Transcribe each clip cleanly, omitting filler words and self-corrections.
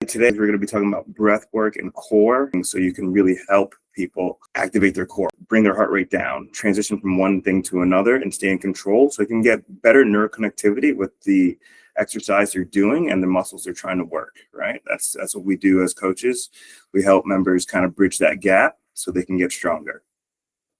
Today, we're going to be talking about breath work and core, so you can really help people activate their core, bring their heart rate down, transition from one thing to another, and stay in control so you can get better neuroconnectivity with the exercise you're doing and the muscles they're trying to work, right? That's what we do as coaches. We help members kind of bridge that gap so they can get stronger.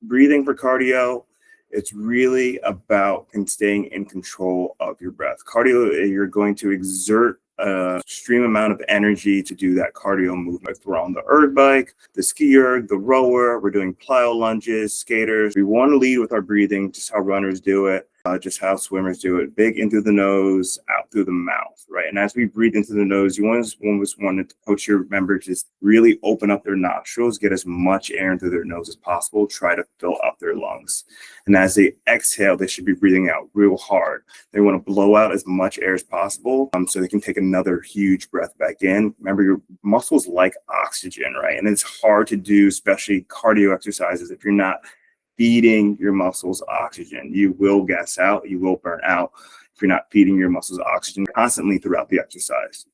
Breathing for cardio, it's really about staying in control of your breath. Cardio, you're going to exert a extreme amount of energy to do that cardio movement. We're on the erg bike, the ski erg, the rower, we're doing plyo lunges, skaters. We want to lead with our breathing, just how runners do it, just how swimmers do it. Big in through the nose, out through the mouth, right? And as we breathe into the nose, you always want to coach your members just really open up their nostrils, get as much air into their nose as possible, try to fill up their lungs. And as they exhale, they should be breathing out real hard. They want to blow out as much air as possible so they can take another huge breath back in. Remember, your muscles like oxygen, right? And it's hard to do, especially cardio exercises, if you're not feeding your muscles oxygen. You will gas out, you will burn out if you're not feeding your muscles oxygen constantly throughout the exercise.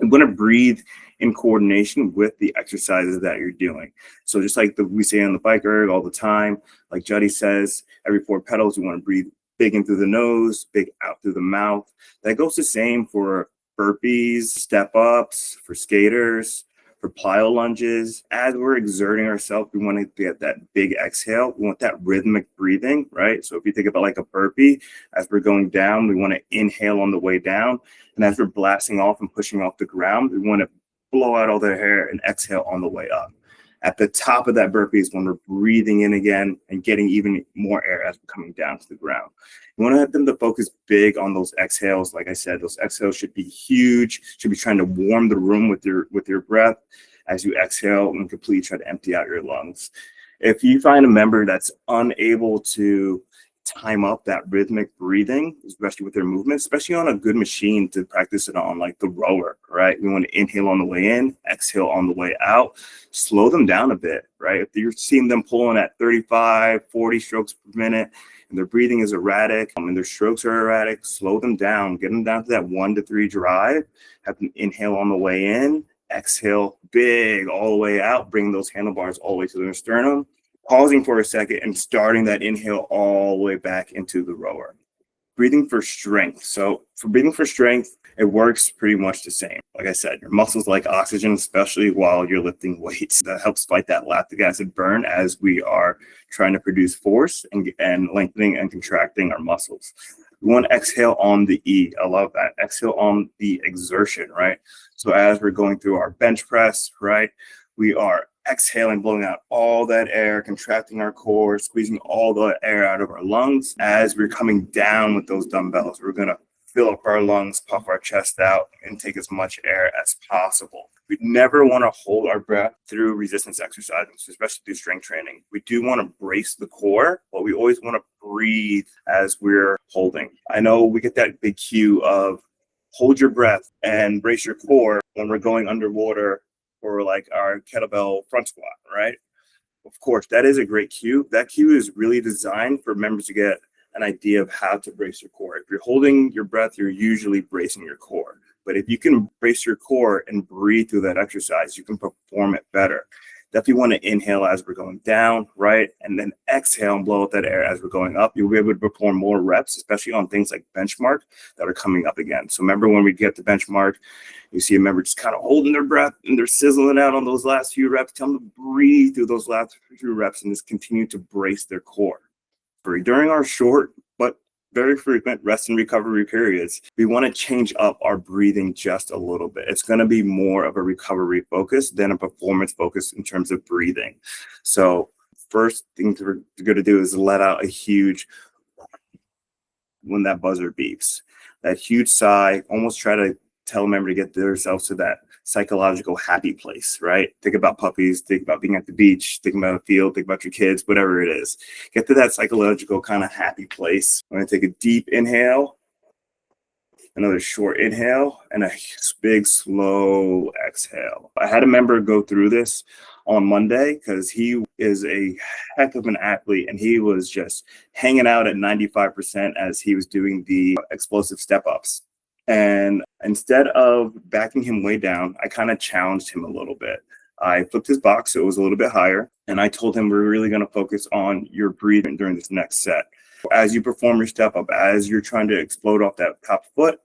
I'm going to breathe in coordination with the exercises that you're doing. So just like we say on the bike erg all the time, like Juddy says, every 4 pedals, you want to breathe big in through the nose, big out through the mouth. That goes the same for burpees, step ups, for skaters, for plyo lunges. As we're exerting ourselves, we want to get that big exhale. We want that rhythmic breathing, right? So if you think about like a burpee, as we're going down, we want to inhale on the way down. And as we're blasting off and pushing off the ground, we want to blow out all the air and exhale on the way up. At the top of that burpee is when we're breathing in again and getting even more air as we're coming down to the ground. You want to have them to focus big on those exhales. Like I said, those exhales should be huge, should be trying to warm the room with your breath as you exhale and completely try to empty out your lungs. If you find a member that's unable to time up that rhythmic breathing, especially with their movement, especially on a good machine to practice it on, like the rower, right? We want to inhale on the way in, exhale on the way out, slow them down a bit, right? If you're seeing them pulling at 35, 40 strokes per minute, and their breathing is erratic and their strokes are erratic, slow them down, get them down to that 1 to 3 drive, have them inhale on the way in, exhale big all the way out, bring those handlebars all the way to their sternum, pausing for a second and starting that inhale all the way back into the rower. Breathing for strength. So for breathing for strength, it works pretty much the same. Like I said, your muscles like oxygen, especially while you're lifting weights. That helps fight that lactic acid burn as we are trying to produce force and lengthening and contracting our muscles. We want to exhale on the E. I love that. Exhale on the exertion, right? So as we're going through our bench press, right, we are exhaling, blowing out all that air, contracting our core, squeezing all the air out of our lungs. As we're coming down with those dumbbells, we're going to fill up our lungs, puff our chest out, and take as much air as possible. We never want to hold our breath through resistance exercises, especially through strength training. We do want to brace the core, but we always want to breathe as we're holding. I know we get that big cue of hold your breath and brace your core when we're going underwater or like our kettlebell front squat, right? Of course, that is a great cue. That cue is really designed for members to get an idea of how to brace your core. If you're holding your breath, you're usually bracing your core. But if you can brace your core and breathe through that exercise, you can perform it better. Definitely want to inhale as we're going down, right? And then exhale and blow out that air as we're going up. You'll be able to perform more reps, especially on things like benchmark that are coming up again. So remember when we get to benchmark, you see a member just kind of holding their breath and they're sizzling out on those last few reps. Tell them to breathe through those last few reps and just continue to brace their core. During our short but very frequent rest and recovery periods, we want to change up our breathing just a little bit. It's going to be more of a recovery focus than a performance focus in terms of breathing. So first thing we're going to do is let out a huge when that buzzer beeps. That huge sigh, almost try to tell a member to get themselves to that psychological happy place, right? Think about puppies, think about being at the beach, think about a field, think about your kids, whatever it is. Get to that psychological kind of happy place. I'm going to take a deep inhale, another short inhale, and a big slow exhale. I had a member go through this on Monday because he is a heck of an athlete and he was just hanging out at 95% as he was doing the explosive step ups. And instead of backing him way down, I kind of challenged him a little bit. I flipped his box so it was a little bit higher. And I told him we're really going to focus on your breathing during this next set. As you perform your step up, as you're trying to explode off that top foot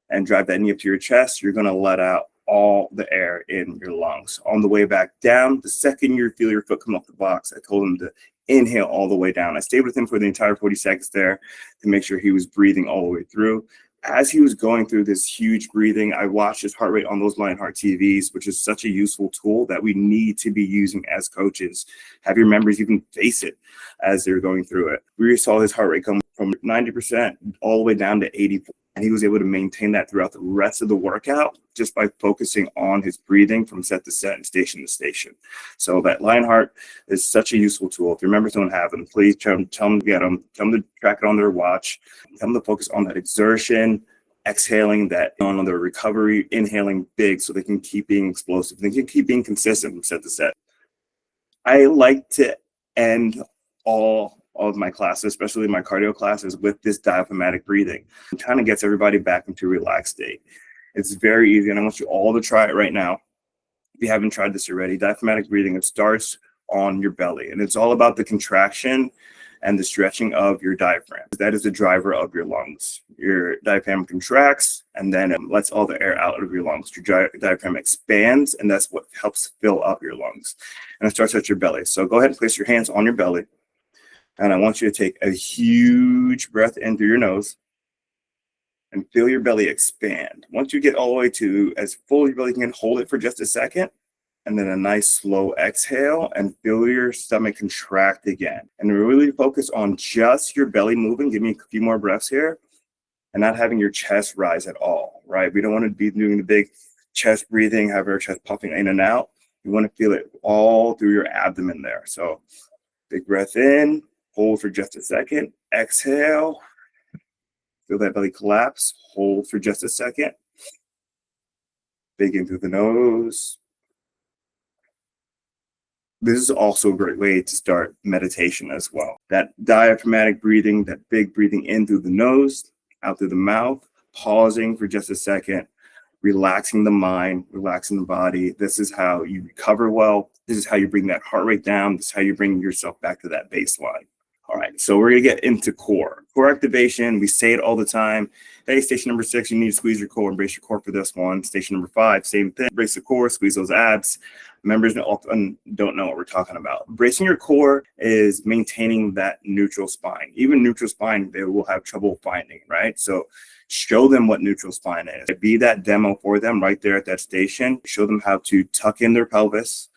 and drive that knee up to your chest, you're going to let out all the air in your lungs. On the way back down, the second you feel your foot come off the box, I told him to inhale all the way down. I stayed with him for the entire 40 seconds there to make sure he was breathing all the way through. As he was going through this huge breathing, I watched his heart rate on those Lionheart TVs, which is such a useful tool that we need to be using as coaches. Have your members even face it as they're going through it. We saw his heart rate come from 90% all the way down to 80%. And he was able to maintain that throughout the rest of the workout just by focusing on his breathing from set to set and station to station. So that Lionheart is such a useful tool. If your members don't have them, please tell them to get them. Tell them to track it on their watch. Tell them to focus on that exertion, exhaling that on their recovery, inhaling big so they can keep being explosive. They can keep being consistent from set to set. I like to end all of my classes, especially my cardio classes, with this diaphragmatic breathing. It kind of gets everybody back into a relaxed state. It's very easy, and I want you all to try it right now. If you haven't tried this already, diaphragmatic breathing, it starts on your belly, and it's all about the contraction and the stretching of your diaphragm. That is the driver of your lungs. Your diaphragm contracts, and then it lets all the air out of your lungs. Your diaphragm expands, and that's what helps fill up your lungs. And it starts at your belly. So go ahead and place your hands on your belly. And I want you to take a huge breath in through your nose and feel your belly expand. Once you get all the way to as full as your belly can, hold it for just a second. And then a nice slow exhale and feel your stomach contract again. And really focus on just your belly moving. Give me a few more breaths here. And not having your chest rise at all, right? We don't want to be doing the big chest breathing, have our chest puffing in and out. You want to feel it all through your abdomen there. So big breath in. Hold for just a second. Exhale. Feel that belly collapse. Hold for just a second. Big in through the nose. This is also a great way to start meditation as well. That diaphragmatic breathing, that big breathing in through the nose, out through the mouth, pausing for just a second, relaxing the mind, relaxing the body. This is how you recover well. This is how you bring that heart rate down. This is how you bring yourself back to that baseline. All right, so we're going to get into core. Core activation, we say it all the time. Hey, station number 6, you need to squeeze your core, embrace your core for this one. Station number 5, same thing. Embrace the core, squeeze those abs. Members often don't know what we're talking about. Embracing your core is maintaining that neutral spine. Even neutral spine, they will have trouble finding, right? So show them what neutral spine is. Be that demo for them right there at that station. Show them how to tuck in their pelvis,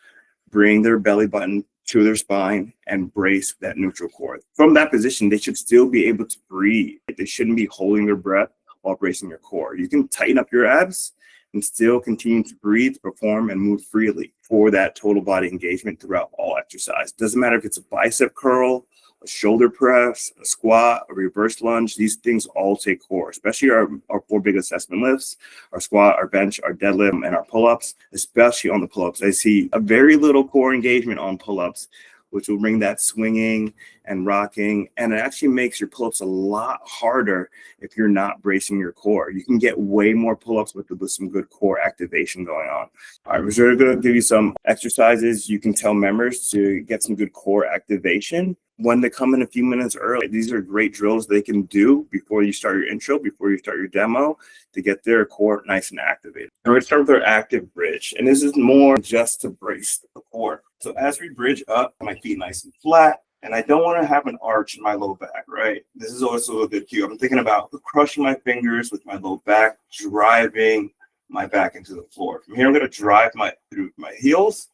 bring their belly button to their spine, and brace that neutral core. From that position, they should still be able to breathe. They shouldn't be holding their breath while bracing your core. You can tighten up your abs and still continue to breathe, perform, and move freely for that total body engagement throughout all exercise. Doesn't matter if it's a bicep curl, a shoulder press, a squat, a reverse lunge. These things all take core, especially our 4 big assessment lifts, our squat, our bench, our deadlift, and our pull-ups, especially on the pull-ups. I see a very little core engagement on pull-ups, which will bring that swinging and rocking. And it actually makes your pull-ups a lot harder if you're not bracing your core. You can get way more pull-ups with some good core activation going on. All right, we're going to give you some exercises you can tell members to get some good core activation when they come in a few minutes early. These are great drills they can do before you start your intro, before you start your demo, to get their core nice and activated. And we're going to start with our active bridge. And this is more just to brace the core. So as we bridge up, my feet nice and flat, and I don't want to have an arch in my low back, right? This is also a good cue. I'm thinking about crushing my fingers with my low back, driving my back into the floor. From here, I'm going to drive through my heels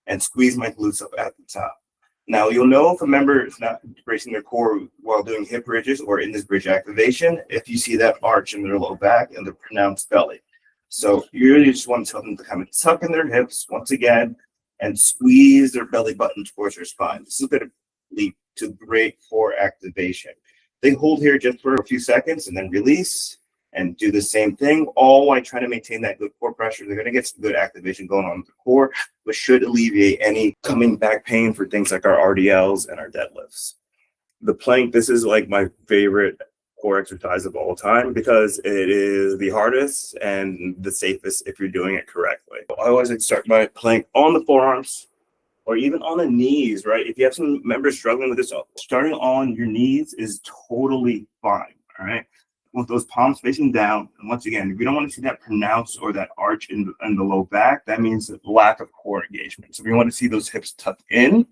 and squeeze my glutes up at the top. Now, you'll know if a member is not bracing their core while doing hip bridges or in this bridge activation if you see that arch in their low back and the pronounced belly. So you really just want to tell them to kind of tuck in their hips once again and squeeze their belly button towards their spine. This is a bit of leap to great core activation. They hold here just for a few seconds and then release and do the same thing, all while trying to maintain that good core pressure. They're going to get some good activation going on with the core, which should alleviate any coming back pain for things like our RDLs and our deadlifts. The plank, this is like my favorite core exercise of all time because it is the hardest and the safest if you're doing it correctly. I always like to start by playing on the forearms or even on the knees, right? If you have some members struggling with this, starting on your knees is totally fine, all right? With those palms facing down, and once again, if you don't want to see that pronounced or that arch in the low back, that means lack of core engagement. So if you want to see those hips tuck in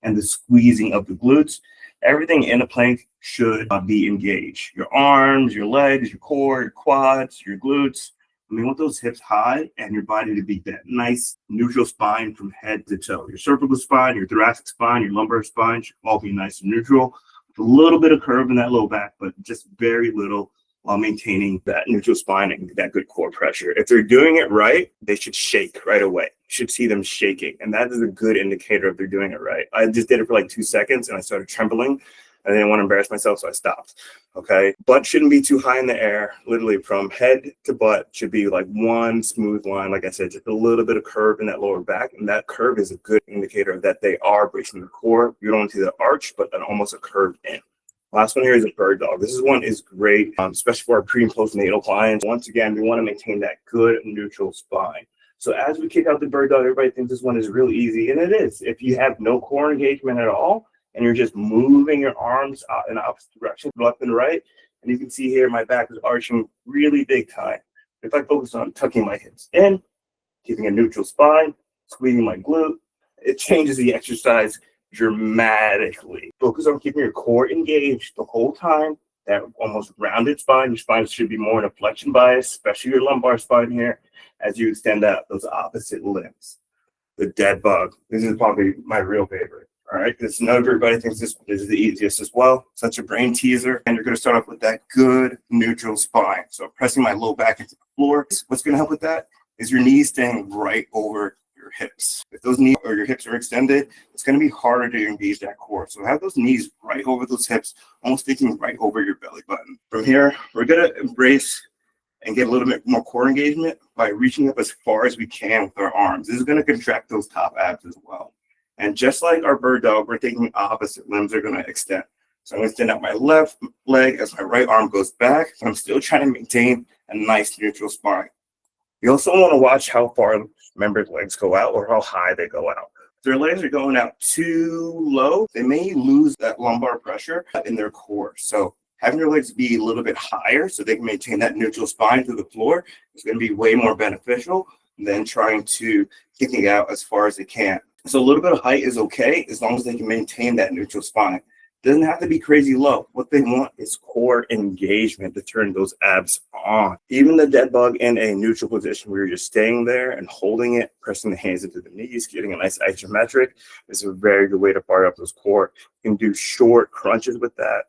and the squeezing of the glutes, everything in a plank should be engaged. Your arms, your legs, your core, your quads, your glutes. I mean, want those hips high and your body to be that nice neutral spine from head to toe. Your cervical spine, your thoracic spine, your lumbar spine should all be nice and neutral. With a little bit of curve in that low back, but just very little while maintaining that neutral spine and that good core pressure. If they're doing it right, they should shake right away. You should see them shaking. And that is a good indicator if they're doing it right. I just did it for like 2 seconds and I started trembling. I didn't want to embarrass myself, so I stopped. Okay. Butt shouldn't be too high in the air. Literally from head to butt should be like one smooth line. Like I said, just a little bit of curve in that lower back. And that curve is a good indicator that they are bracing the core. You don't want to see the arch, but almost a curve in. Last one here is a bird dog. This one is great, especially for our pre and postnatal clients. Once again, we want to maintain that good neutral spine. So as we kick out the bird dog, everybody thinks this one is really easy, and it is. If you have no core engagement at all, and you're just moving your arms in the opposite direction, left and right, and you can see here my back is arching really big time. If I focus on tucking my hips in, keeping a neutral spine, squeezing my glute, it changes the exercise dramatically. Focus on keeping your core engaged the whole time. That almost rounded spine. Your spine should be more in a flexion bias, especially your lumbar spine here, as you extend out those opposite limbs. The dead bug. This is probably my real favorite. All right, because not everybody thinks this is the easiest as well. Such a brain teaser. And you're going to start off with that good neutral spine. So pressing my low back into the floor. What's going to help with that is your knees staying right over your hips. If those knees or your hips are extended, it's going to be harder to engage that core. So have those knees right over those hips, almost sticking right over your belly button. From here, we're going to embrace and get a little bit more core engagement by reaching up as far as we can with our arms. This is going to contract those top abs as well. And just like our bird dog, we're thinking opposite limbs are going to extend. So I'm going to extend out my left leg as my right arm goes back. I'm still trying to maintain a nice neutral spine. You also want to watch how far members' legs go out or how high they go out. If their legs are going out too low, they may lose that lumbar pressure in their core. So having your legs be a little bit higher so they can maintain that neutral spine to the floor is going to be way more beneficial than trying to kick it out as far as they can. So a little bit of height is okay as long as they can maintain that neutral spine. It doesn't have to be crazy low. What they want is core engagement to turn those abs on. Even the dead bug in a neutral position where you're just staying there and holding it, pressing the hands into the knees, getting a nice isometric is a very good way to fire up those core. You can do short crunches with that,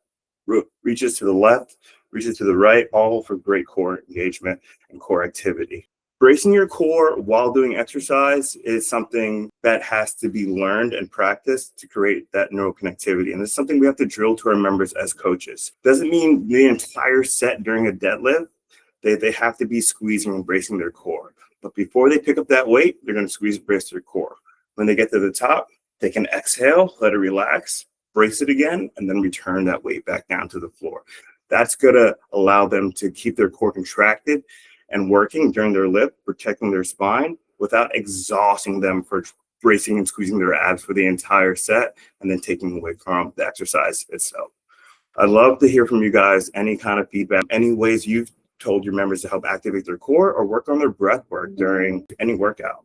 reaches to the left, reaches to the right, all for great core engagement and core activity. Bracing your core while doing exercise is something that has to be learned and practiced to create that neural connectivity. And it's something we have to drill to our members as coaches. Doesn't mean the entire set during a deadlift, they have to be squeezing and bracing their core. But before they pick up that weight, they're going to squeeze and brace their core. When they get to the top, they can exhale, let it relax, brace it again, and then return that weight back down to the floor. That's going to allow them to keep their core contracted and working during their lift, protecting their spine without exhausting them for bracing and squeezing their abs for the entire set and then taking away from the exercise itself. I'd love to hear from you guys, any kind of feedback, any ways you've told your members to help activate their core or work on their breath work during any workout.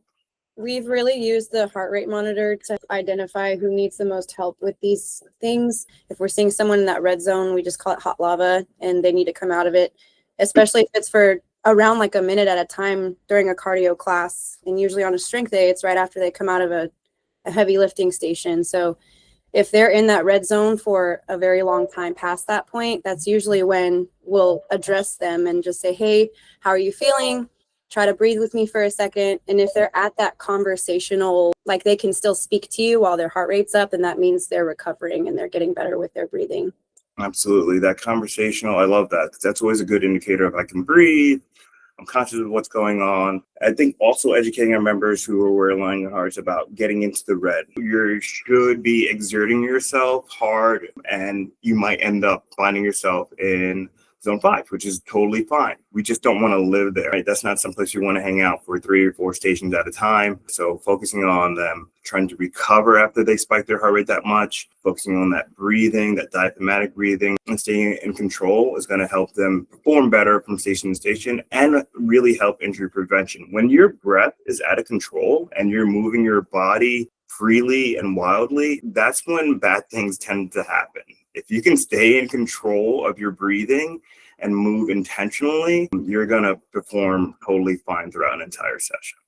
We've really used the heart rate monitor to identify who needs the most help with these things. If we're seeing someone in that red zone, we just call it hot lava and they need to come out of it, especially if it's for around like a minute at a time during a cardio class. And usually on a strength day, it's right after they come out of a heavy lifting station. So if they're in that red zone for a very long time past that point, that's usually when we'll address them and just say, hey, how are you feeling? Try to breathe with me for a second. And if they're at that conversational, like they can still speak to you while their heart rate's up, then that means they're recovering and they're getting better with their breathing. Absolutely. That conversational, I love that. That's always a good indicator of I can breathe, I'm conscious of what's going on. I think also educating our members who are wearing hearts about getting into the red. You should be exerting yourself hard, and you might end up finding yourself in zone 5, which is totally fine. We just don't want to live there, right? That's not someplace you want to hang out for 3 or 4 stations at a time. So focusing on them trying to recover after they spike their heart rate that much, focusing on that breathing, that diaphragmatic breathing, and staying in control is going to help them perform better from station to station and really help injury prevention. When your breath is out of control and you're moving your body freely and wildly, that's when bad things tend to happen. If you can stay in control of your breathing and move intentionally, you're going to perform totally fine throughout an entire session.